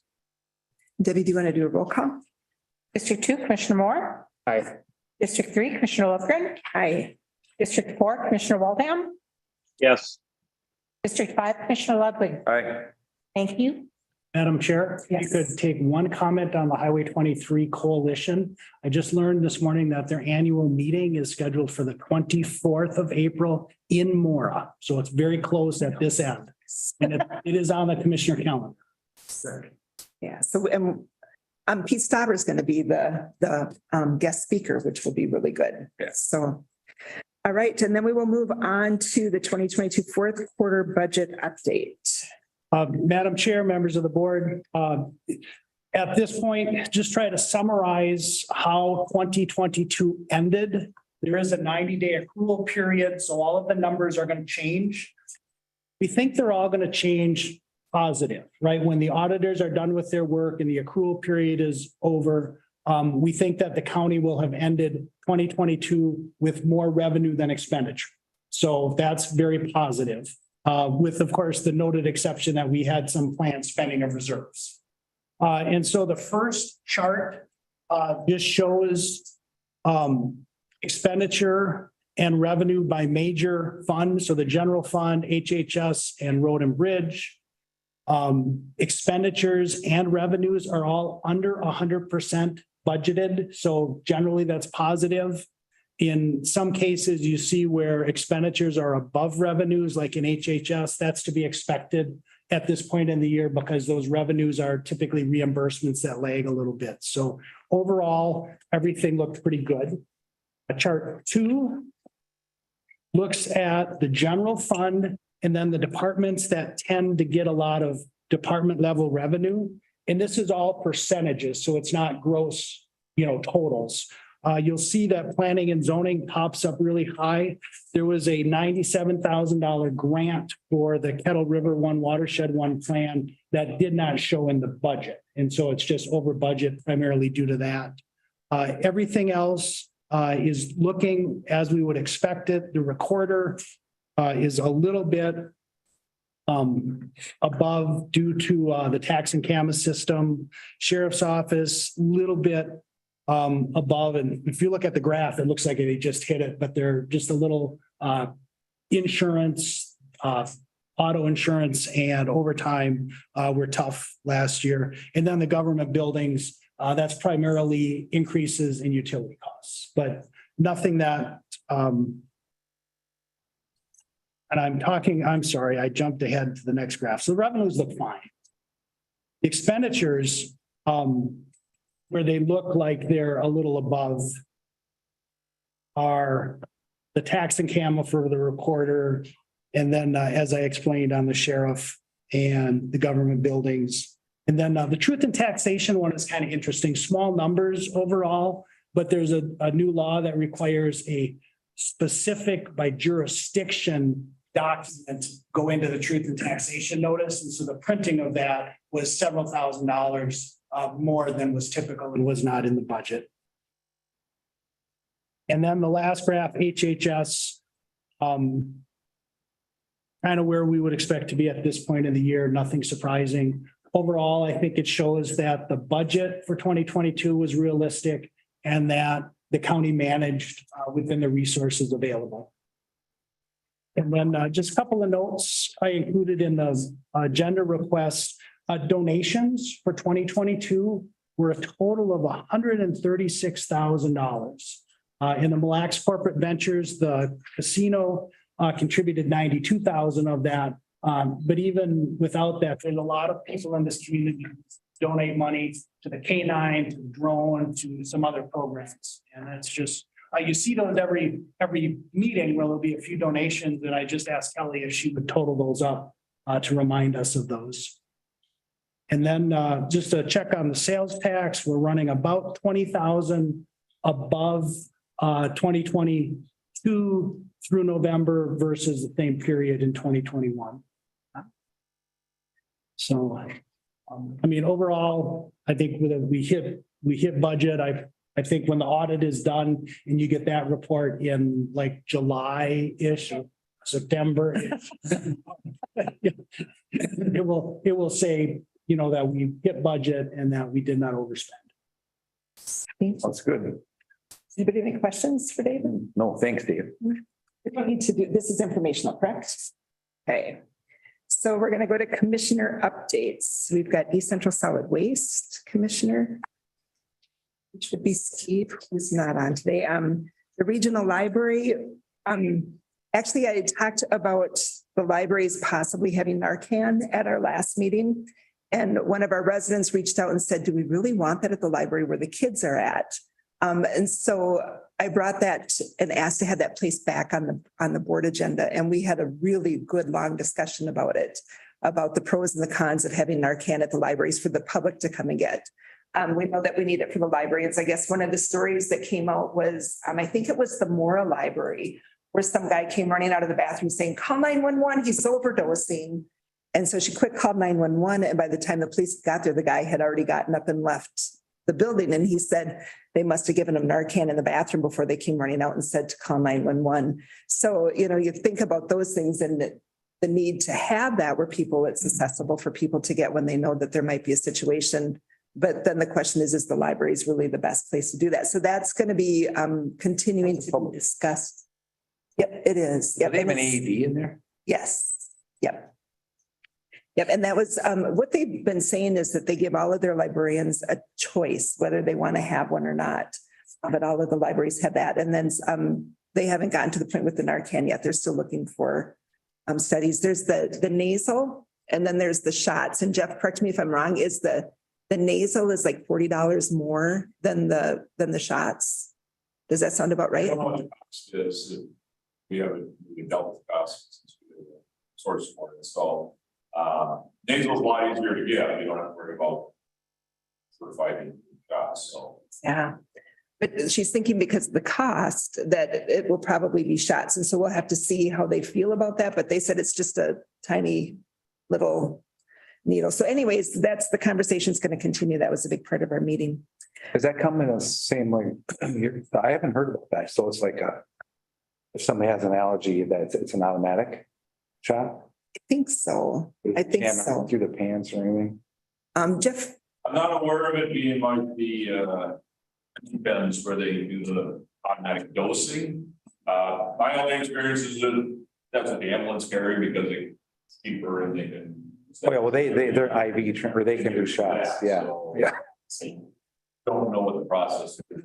S2: Debbie, do you want to do a roll call?
S7: District 2, Commissioner Moore.
S12: Aye.
S7: District 3, Commissioner Lovegren.
S2: Aye.
S7: District 4, Commissioner Waldham.
S5: Yes.
S7: District 5, Commissioner Ludwig.
S1: Aye.
S7: Thank you.
S6: Madam Chair, if you
S2: Yes.
S6: could take one comment on the Highway 23 Coalition. I just learned this morning that their annual meeting is scheduled for the 24th of April in Mora. So it's very close at this end. And it is on the commissioner calendar.
S2: Yeah, so Pete Stauber is going to be the guest speaker, which will be really good.
S1: Yeah.
S2: So, all right, and then we will move on to the 2022 fourth quarter budget update.
S6: Madam Chair, members of the board, at this point, just try to summarize how 2022 ended. There is a 90-day accrual period, so all of the numbers are going to change. We think they're all going to change positive, right? When the auditors are done with their work and the accrual period is over, we think that the county will have ended 2022 with more revenue than expenditure. So that's very positive. With, of course, the noted exception that we had some planned spending of reserves. And so the first chart just shows expenditure and revenue by major fund. So the general fund, HHS, and road and bridge. Expenditures and revenues are all under 100% budgeted. So generally that's positive. In some cases, you see where expenditures are above revenues, like in HHS, that's to be expected at this point in the year because those revenues are typically reimbursements that lag a little bit. So overall, everything looked pretty good. Chart 2 looks at the general fund and then the departments that tend to get a lot of department level revenue. And this is all percentages, so it's not gross, totals. You'll see that planning and zoning pops up really high. There was a $97,000 grant for the Kettle River 1 Watershed 1 plan that did not show in the budget. And so it's just over budget primarily due to that. Everything else is looking as we would expect it. The recorder is a little bit above due to the tax and CAMA system. Sheriff's office, little bit above. And if you look at the graph, it looks like they just hit it, but they're just a little insurance, auto insurance and overtime were tough last year. And then the government buildings, that's primarily increases in utility costs, but nothing that, and I'm sorry, I jumped ahead to the next graph. So the revenues look fine. The expenditures, where they look like they're a little above are the tax and CAMA for the recorder. And then, as I explained on the sheriff and the government buildings. And then the truth and taxation one is kind of interesting, small numbers overall, but there's a new law that requires a specific by jurisdiction document go into the truth and taxation notice. And so the printing of that was several $1,000s more than was typical and was not in the budget. And then the last graph, HHS, kind of where we would expect to be at this point in the year, nothing surprising. Overall, I think it shows that the budget for 2022 was realistic and that the county managed within the resources available. And then just a couple of notes I included in the agenda request. Donations for 2022 were a total of $136,000. In the Mille Lacs Corporate Ventures, the casino contributed 92,000 of that. But even without that, there's a lot of people in this community who donate money to the K9, to the drone, to some other programs. And that's just, you see those every meeting where there'll be a few donations that I just asked Kelly if she would total those up to remind us of those. And then just a check on the sales tax, we're running about 20,000 above 2022 through November versus the same period in 2021. So, I mean, overall, I think we hit budget. I think when the audit is done and you get that report in like July-ish, September, it will say, you know, that we hit budget and that we did not overspend.
S1: That's good.
S2: Anybody have any questions for David?
S1: No, thanks, Dave.
S2: We don't need to do, this is informational, correct? Okay. So we're going to go to commissioner updates. We've got East Central Solid Waste Commissioner, which would be Steve, who's not on today. The Regional Library, actually, I talked about the libraries possibly having Narcan at our last meeting. And one of our residents reached out and said, do we really want that at the library where the kids are at? And so I brought that and asked to have that placed back on the board agenda. And we had a really good, long discussion about it, about the pros and the cons of having Narcan at the libraries for the public to come and get. We know that we need it for the librarians. I guess one of the stories that came out was, I think it was the Mora Library, where some guy came running out of the bathroom saying, call 911, he's overdosing. And so she quick called 911. And by the time the police got there, the guy had already gotten up and left the building. And he said they must have given him Narcan in the bathroom before they came running out and said to call 911. So, you know, you think about those things and the need to have that where it's accessible for people to get when they know that there might be a situation. But then the question is the library is really the best place to do that? So that's going to be continuing to be discussed. Yep, it is. Yep.
S1: Do they have an AED in there?
S2: Yes. Yep. Yep. And that was what they've been saying is that they give all of their librarians a choice, whether they want to have one or not. But all of the libraries have that. And then they haven't gotten to the point with the Narcan yet. They're still looking for studies. There's the nasal and then there's the shots. And Jeff, correct me if I'm wrong, is the nasal is like $40 more than the shots. Does that sound about right?
S14: I don't know what the cost is. We haven't really dealt with costs since we did the source for it. So nasal is a lot easier to get. You don't have to worry about fighting costs. So
S2: yeah. But she's thinking because of the cost that it will probably be shots. And so we'll have to see how they feel about that. But they said it's just a tiny little needle. So anyways, that's the conversation's going to continue. That was a big part of our meeting.
S1: Does that come in the same way? I haven't heard about that. So it's like if somebody has an allergy, that it's an automatic shot?
S2: I think so. I think so.
S1: Through the pants or anything?
S2: Jeff?
S14: I'm not aware of it being like the depends where they do the automatic dosing. My only experience is that that's what the ambulance carry because it's cheaper and they can.
S1: Well, they're IV or they can do shots. Yeah.
S14: So,
S1: Yeah.
S14: Don't know what the process is.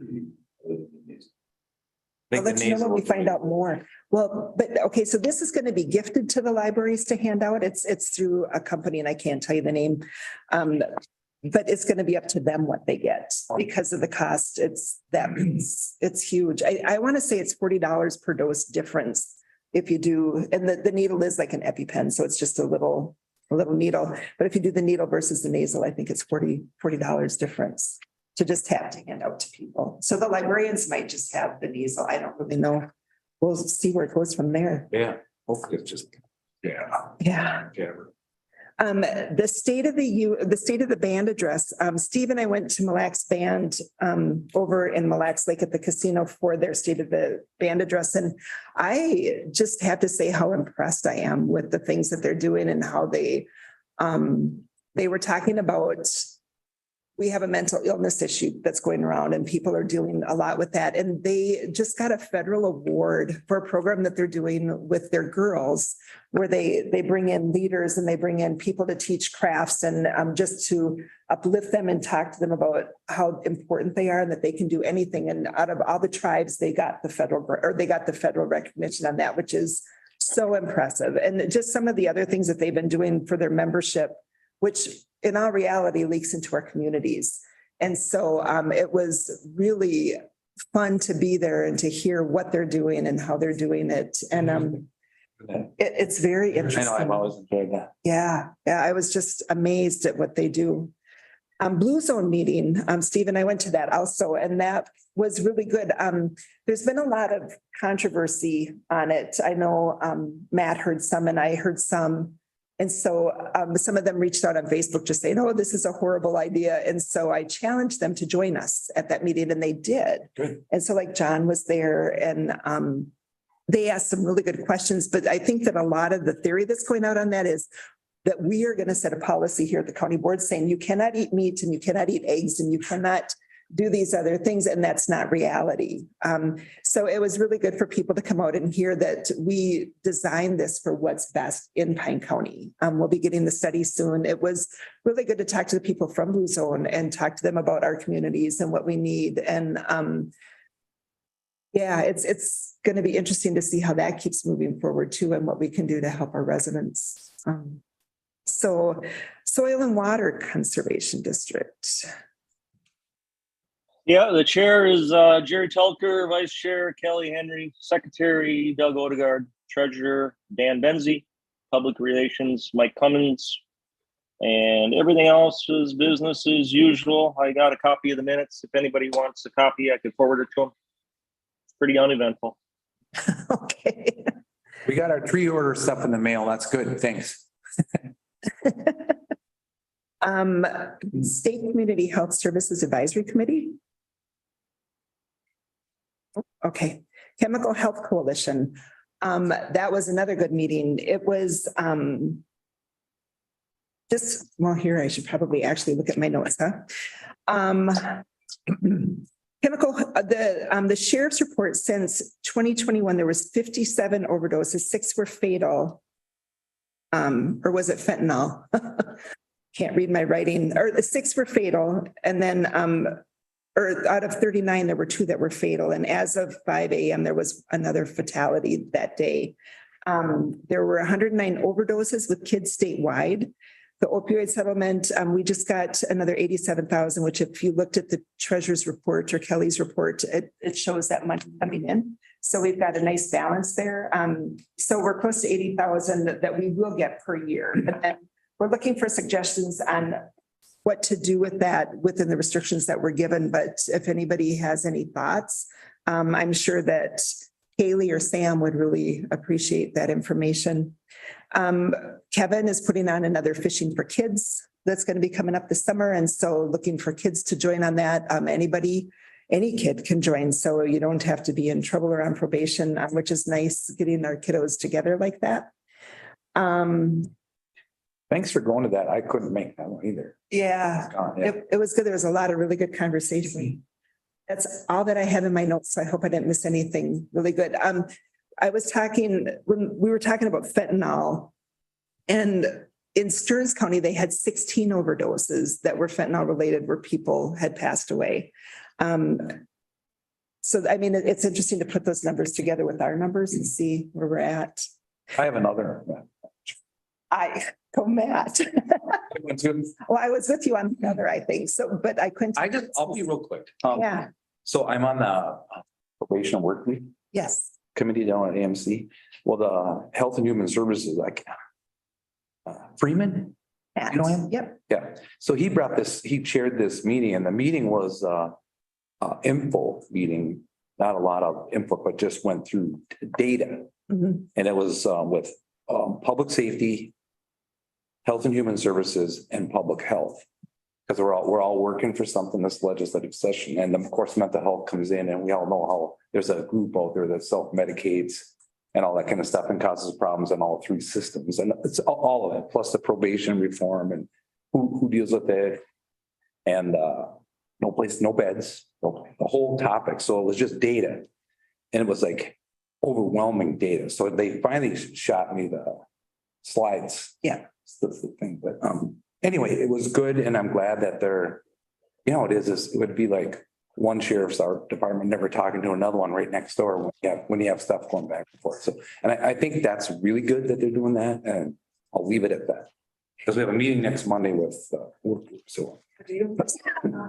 S2: I'll let you know when we find out more. Well, but okay, so this is going to be gifted to the libraries to hand out. It's through a company and I can't tell you the name. But it's going to be up to them what they get because of the cost. It's huge. I want to say it's $40 per dose difference if you do, and the needle is like an EpiPen, so it's just a little needle. But if you do the needle versus the nasal, I think it's $40 difference to just have to hand out to people. So the librarians might just have the nasal. I don't really know. We'll see where it goes from there.
S1: Yeah. Hopefully it's just,
S2: Yeah.
S1: Yeah.
S2: The state of the band address, Steve and I went to Mille Lacs Band over in Mille Lacs Lake at the casino for their state of the band address. And I just have to say how impressed I am with the things that they're doing and how they were talking about we have a mental illness issue that's going around and people are dealing a lot with that. And they just got a federal award for a program that they're doing with their girls where they bring in leaders and they bring in people to teach crafts and just to uplift them and talk to them about how important they are and that they can do anything. And out of all the tribes, they got the federal recognition on that, which is so impressive. And just some of the other things that they've been doing for their membership, which in all reality leaks into our communities. And so it was really fun to be there and to hear what they're doing and how they're doing it. And it's very interesting.
S1: I know, I've always enjoyed that.
S2: Yeah, I was just amazed at what they do. Blue Zone meeting, Steve and I went to that also, and that was really good. There's been a lot of controversy on it. I know Matt heard some and I heard some. And so some of them reached out on Facebook just saying, oh, this is a horrible idea. And so I challenged them to join us at that meeting and they did.
S1: Good.
S2: And so like John was there and they asked some really good questions, but I think that a lot of the theory that's going out on that is that we are going to set a policy here at the county board saying you cannot eat meat and you cannot eat eggs and you cannot do these other things. And that's not reality. So it was really good for people to come out and hear that we designed this for what's best in Pine County. We'll be getting the study soon. It was really good to talk to the people from Blue Zone and talk to them about our communities and what we need. And yeah, it's going to be interesting to see how that keeps moving forward too and what we can do to help our residents. So Soil and Water Conservation District.
S5: Yeah, the chair is Jerry Telker, vice chair Kelly Henry, secretary Doug Odegaard, treasurer Dan Benzie, public relations Mike Cummins, and everything else is business as usual. I got a copy of the minutes. If anybody wants a copy, I could forward it to them. It's pretty uneventful.
S2: Okay.
S1: We got our tree order stuff in the mail. That's good. Thanks.
S2: State Community Health Services Advisory Committee. Okay, Chemical Health Coalition. That was another good meeting. It was just, well, here I should probably actually look at my notes, huh? The sheriff's report since 2021, there was 57 overdoses, 6 were fatal. Or was it fentanyl? Can't read my writing, or the 6 were fatal. And then or out of 39, there were 2 that were fatal. And as of 5 a.m., there was another fatality that day. There were 109 overdoses with kids statewide. The opioid settlement, we just got another 87,000, which if you looked at the treasurer's report or Kelly's report, it shows that money coming in. So we've got a nice balance there. So we're close to 80,000 that we will get per year. But then we're looking for suggestions on what to do with that within the restrictions that were given. But if anybody has any thoughts, I'm sure that Kaylee or Sam would really appreciate that information. Kevin is putting on another Fishing for Kids that's going to be coming up this summer. And so looking for kids to join on that. Any kid can join. So you don't have to be in trouble or on probation, which is nice getting our kiddos together like that.
S1: Thanks for going to that. I couldn't make that one either.
S2: Yeah, it was good. There was a lot of really good conversation. That's all that I have in my notes. So I hope I didn't miss anything really good. I was talking, when we were talking about fentanyl, and in Stearns County, they had 16 overdoses that were fentanyl related where people had passed away. So, I mean, it's interesting to put those numbers together with our numbers and see where we're at.
S1: I have another.
S2: Matt. Well, I was with you on the other, I think. So, but I couldn't.
S1: I'll be real quick.
S2: Yeah.
S1: So I'm on the probation work week
S2: Yes.
S1: committee down at AMC. Well, the Health and Human Services, like Freeman.
S2: Matt.
S1: You know him?
S2: Yep.
S1: Yeah. So he chaired this meeting, and the meeting was info meeting, not a lot of input, but just went through data.
S2: Mm-hmm.
S1: And it was with public safety, Health and Human Services, and public health. Because we're all working for something this legislative session. And of course, mental health comes in, and we all know how there's a group out there that self-medicates and all that kind of stuff and causes problems in all 3 systems. And it's all of it, plus the probation reform and who deals with it. And no place, no beds, the whole topic. So it was just data. And it was like overwhelming data. So they finally shot me the slides. Yeah, that's the thing. But anyway, it was good, and I'm glad that they're, you know, it would be like one sheriff's department never talking to another one right next door when you have stuff going back and forth. So, and I think that's really good that they're doing that, and I'll leave it at that. Because we have a meeting next Monday with so.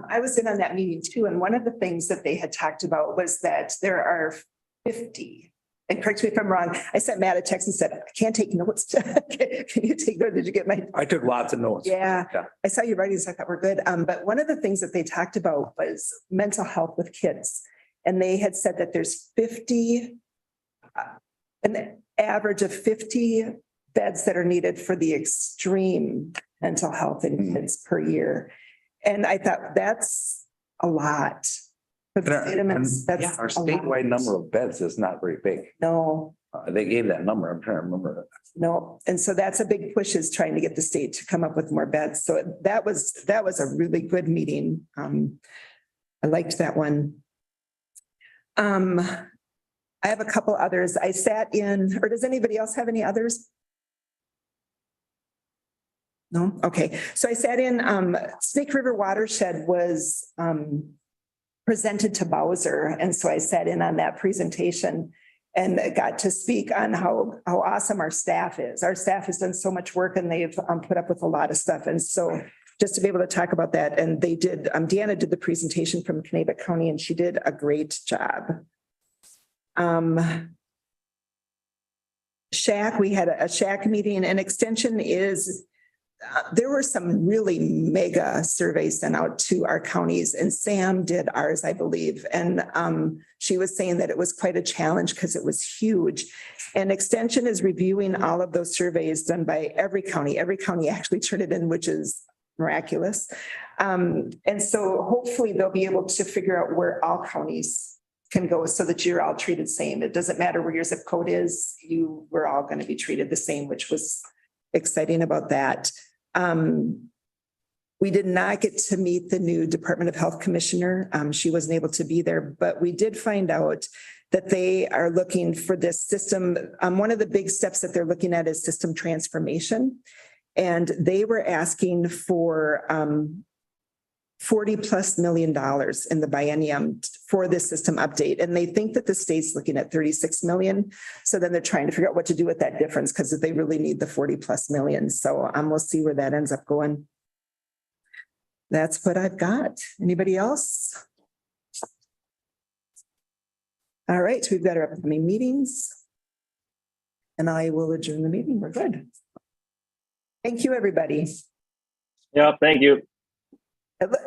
S2: I was in on that meeting too, and one of the things that they had talked about was that there are 50. And correct me if I'm wrong, I sent Matt a text and said, I can't take notes. Can you take notes? Did you get my?
S1: I took lots of notes.
S2: Yeah, I saw you writing, so I thought we're good. But one of the things that they talked about was mental health with kids. And they had said that there's 50, an average of 50 beds that are needed for the extreme mental health in kids per year. And I thought that's a lot.
S1: Our
S2: That's
S1: statewide number of beds is not very big.
S2: No.
S1: They gave that number. I'm trying to remember.
S2: No, and so that's a big push, is trying to get the state to come up with more beds. So that was a really good meeting. I liked that one. I have a couple others. I sat in, or does anybody else have any others? No? Okay. So I sat in, Snake River Watershed was presented to Bowser. And so I sat in on that presentation and got to speak on how awesome our staff is. Our staff has done so much work, and they've put up with a lot of stuff. And so just to be able to talk about that, and they did, Deanna did the presentation from Kanabec County, and she did a great job. SHAC, we had a SHAC meeting, and Extension is, there were some really mega surveys sent out to our counties, and Sam did ours, I believe. And she was saying that it was quite a challenge because it was huge. And Extension is reviewing all of those surveys done by every county. Every county actually turned it in, which is miraculous. And so hopefully they'll be able to figure out where all counties can go so that you're all treated same. It doesn't matter where your zip code is, we're all going to be treated the same, which was exciting about that. We did not get to meet the new Department of Health Commissioner. She wasn't able to be there, but we did find out that they are looking for this system. One of the big steps that they're looking at is system transformation. And they were asking for $40+ million in the biennium for this system update. And they think that the state's looking at 36 million. So then they're trying to figure out what to do with that difference, because they really need the 40+ million. So we'll see where that ends up going. That's what I've got. Anybody else? All right, we've got our upcoming meetings. And I will adjourn the meeting. We're good. Thank you, everybody.
S5: Yeah, thank you.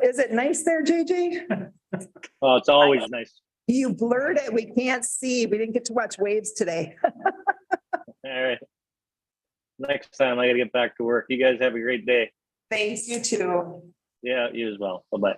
S2: Is it nice there, JJ?
S5: Oh, it's always nice.
S2: You blurred it. We can't see. We didn't get to watch waves today.
S5: All right. Next time I gotta get back to work. You guys have a great day.
S2: Thanks, you too.
S5: Yeah, you as well. Bye-bye.